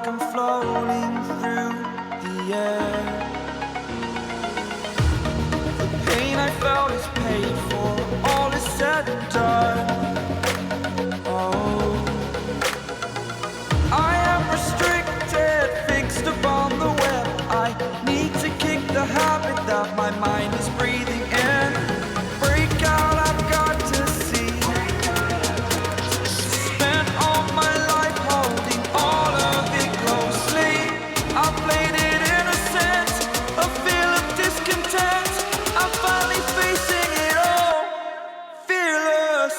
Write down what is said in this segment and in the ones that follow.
like I'm floating through the air. The pain I felt is paid for, all is said and done. Oh, I am restricted, fixed upon the web. I need to kick the habit that my mind is breathing in. Break out, I've got to see. Spent all my life holding all of it closely. I played it innocent, a feel of discontent. I'm finally facing it all, fearless.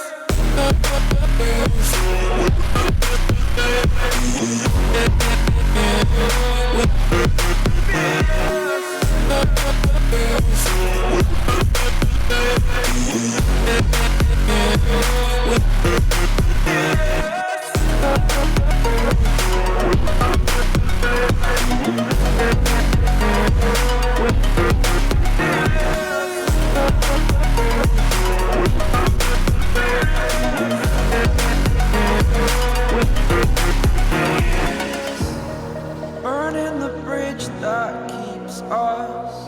Burning the bridge that keeps us.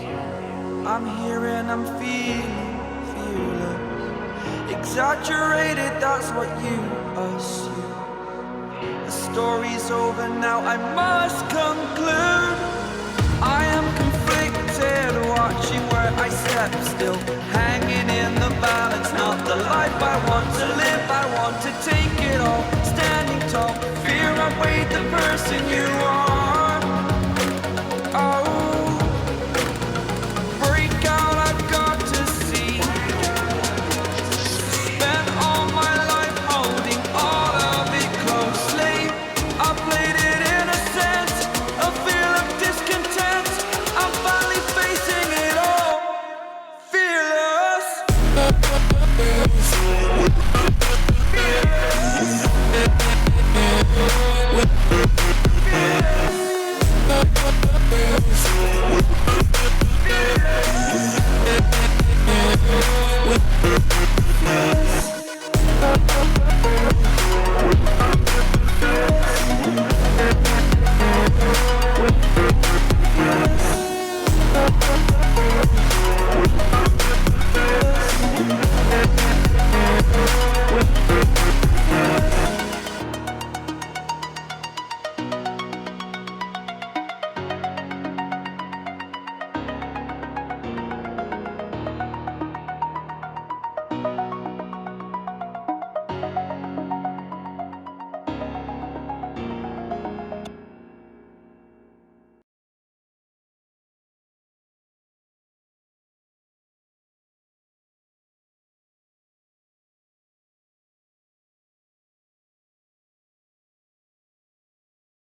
I'm here and I'm feeling fearless. Exaggerated, that's what you assume. The story's over now, I must conclude. I am conflicted, watching where I step still, hanging in the balance. Not the life I want to live, I want to take it all. Standing tall, fear I weighed the person you are. Oh, break out, I've got to see. Spent all my life holding all of it closely. I played it innocent, a feel of discontent. I'm finally facing it all, fearless. Fearless.